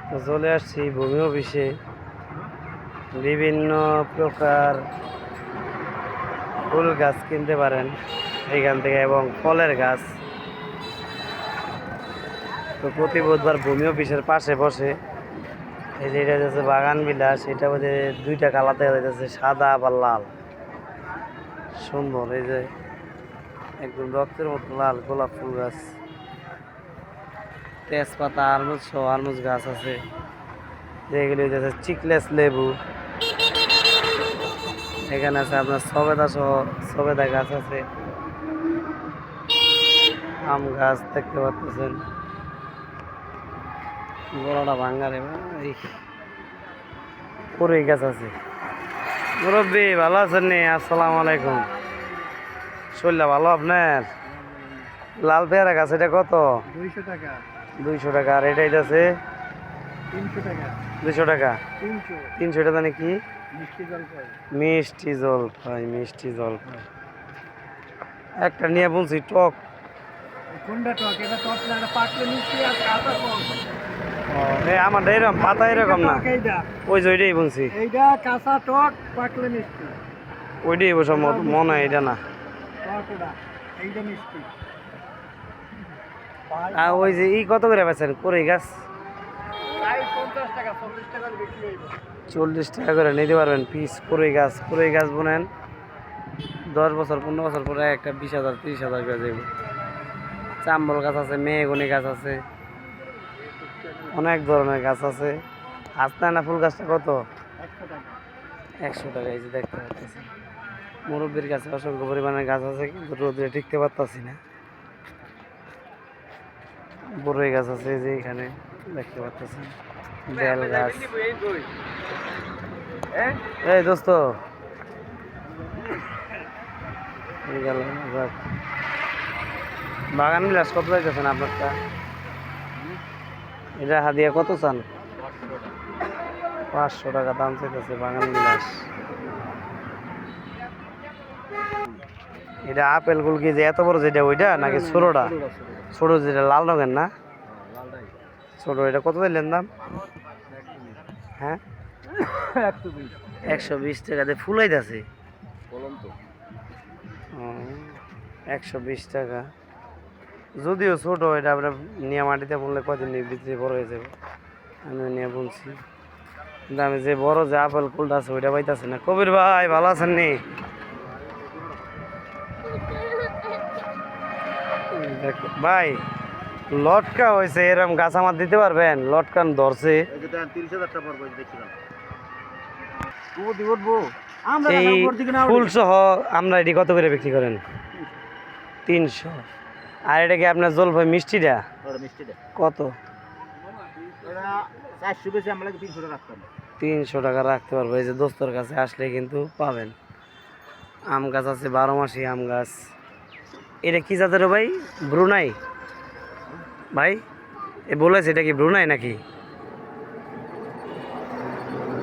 তো চলে আসছি ভূমি অফিসে। বিভিন্ন প্রকার ফুল গাছ কিনতে পারেন এখান থেকে এবং ফলের গাছ। তো প্রতি বুধবার ভূমি অফিসের পাশে বসে। এই যে এটা হচ্ছে বাগান বিলাস, এটা বোধ দুইটা কালার দেখা যাচ্ছে, সাদা আবার লাল, সুন্দর। এই যে একদম রক্তের মতো লাল গোলাপ ফুল গাছ, তেজপাতা, আরমুজ গাছ আছে। যেগুলি হচ্ছে চিকলেস লেবু। এখানে আছে আপনার সবেদা সহ সবেদা গাছ আছে, আম গাছ দেখতে পাচ্ছেন। বড়টা ভাঙ্গারে ভাই, পুরোই গাছ আছে। মুরব্বী ভালো আছেন নি? আসসালামু আলাইকুম। শরীরটা ভালো আপনার? লাল পেয়ারা গাছ এটা কত? 200 টাকা। 200 টাকা। আর এটা আছে 300 টাকা। 200 টাকা। 300। 300 এটা জানি কি? মিষ্টি জলপাই। মিষ্টি জলপাই, মিষ্টি জলপাই। একটা নিয়ে বলছি টক। কোনটা টক? এটা টক না, এটা পাকলে মিষ্টি আর কাঁচা টক। আমার এরকম পাতা এরকম না, এইটা ওই যে ওইটাই বলছি। এইটা কাঁচা টক, পাকলে মিষ্টি। ওইটাই বসে মনে হয়, এটা না। টক ওটা, এইটা মিষ্টি। আর ওই যে ই কত করে বেচেন কড়ই গাছ? 50 টাকা, 40 টাকা বিক্রি হইব। 40 টাকা করে নিতে পারবেন পিস। কড়ই গাছ বোনেন 10 বছর 15 বছর পরে একটা 20,000 30,000 করে যাবে। চাম্বল গাছ আছে, মেহগনি গাছ আছে, অনেক ধরনের গাছ আছে। আস্তানা ফুল গাছটা কত? 100 টাকা। 100 টাকা। এই যে দেখতে পাচ্ছি মুরব্বীর কাছে অসংখ্য পরিমাণের গাছ আছে, কিন্তু রোদে টিকতে পারতাছি না। বড়ই গাছ আছে যে এখানে দেখতে পাচ্ছেন, বেল গাছ। এই দোস্ত, এই গেল যাক। বাগান বিলাস কত যাইতেছেন আপনারটা? এটা হাদিয়া কত চান? 500 টাকা দাম চাইতেছে বাগান বিলাস। এটা আপেল গুল কি যে এত বড় যেটা ওইটা নাকি ছোটটা? ছোট যেটা লাল রঙের না? ছোট। এটা কত দিলেন দাম? হ্যাঁ 120 টাকা দিয়ে ফুলাইতেছে। 120 টাকা। যদিও ছোট, এটা আমরা নিয়ে মাটিতে বললে কদিন ভিতরে বড় হয়ে যাবে। আমি নিয়ে বলছি, কিন্তু আমি যে বড় যে আপেল কুলটা আছে ওইটা পাইতেছি না। কবির ভাই ভালো আছেন নি? ভাই লটকা হয়েছে, এরকম গাছ আমার দিতে পারবেন? লটকান ধরছে। এই ফুল সহ আমরা এটি কত করে বিক্রি করেন? 300। আর এটা কি আপনার জলপাই মিষ্টিটা কত? 300 টাকা রাখতে পারবো। এই যে দোস্তর কাছে আসলে কিন্তু পাবেন। আম গাছ আছে, 12 মাসি আম গাছ। এটা কি জাতের ভাই? ব্রুনাই ভাই? এ বলেছে এটা কি ব্রুনাই নাকি?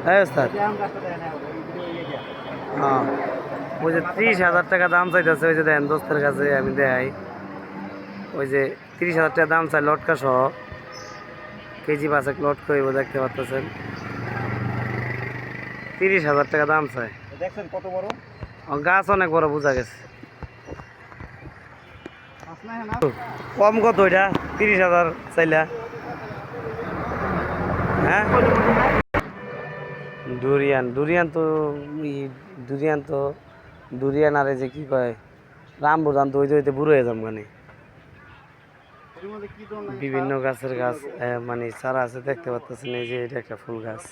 হ্যাঁ ওস্তাদ। হ্যাঁ, ওই যে 30,000 টাকা দাম চাইতেছে। ওই যে দেন দোস্তের কাছে আমি দেখাই, ওই যে 30,000 টাকা দাম চাই লটকা সহ। কেজি 5 লটকা হইব, দেখতে পাচ্ছেন। 30,000 টাকা দাম চাই। দেখছেন কত বড় গাছ? অনেক বড়, বোঝা গেছে। কম কত এটা? 30,000 চাইলা? হ্যাঁ ডুরিয়ান ডুরিয়ান আরে যে কি কয় রামবুদান, তো হইতে হইতে বুড়ো হয়ে যাম। মানে বিভিন্ন গাছের গাছ মানে চারা আছে, দেখতে পাচ্ছেন। এই যে এটা একটা ফুল গাছ।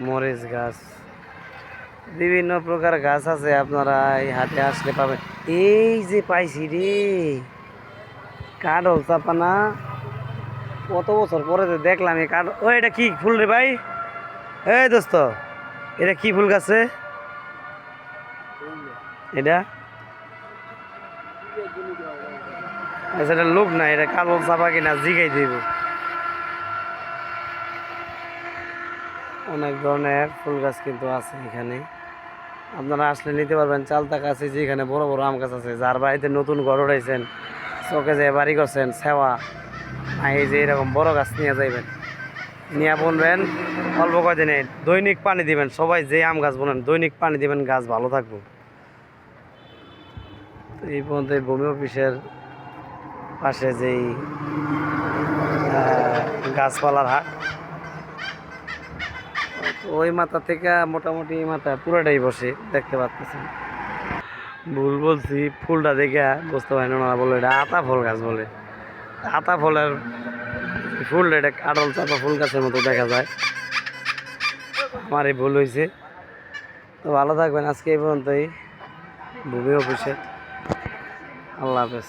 মরিচ গাছ, বিভিন্ন প্রকার গাছ আছে, আপনারা এই হাটে আসলে পাবেন। এই যে পাইছি রে কাঠল চাপা না, কত বছর পরে দেখলাম এই কাঠ। ও এটা কি ফুল রে ভাই? এই দোস্ত, এটা কি ফুল গাছে? এটা আচ্ছা, এটা লোক না, এটা কালো চাপা কিনা জিগাই দিব। অনেক ধরনের ফুল গাছ কিন্তু আছে এখানে, আপনারা আসলে নিতে পারবেন। চালতা গাছ, যেখানে বড় বড় আম গাছ আছে। যার বাড়িতে নতুন ঘর উঠাইছেন, চকে যে বাড়ি করছেন সেওয়া এই যে এরকম বড় গাছ নিয়ে যাইবেন, নিয়ে বুনবেন অল্প কয়দিনে। দৈনিক পানি দিবেন, সবাই যে আম গাছ বোনেন দৈনিক পানি দিবেন, গাছ ভালো থাকবো। তো এই পর্যন্ত ভূমি অফিসের পাশে যেই গাছপালার হাট, তো ওই মাথা থেকে মোটামুটি এই মাথা পুরোটাই বসে দেখতে পাচ্ছেন। ভুল বলছি, ফুলটা দেখে বুঝতে পারেন ওনারা বলে এটা আতা ফল গাছ বলে। আতা ফলের ফুলটা এটা কাটল চাপা ফুল গাছের মতো দেখা যায়। আমার এই ভুল হয়েছে। তো ভালো থাকবেন, আজকে এই পর্যন্তই ভূমি অফিসে। আল্লাহ হাফেজ।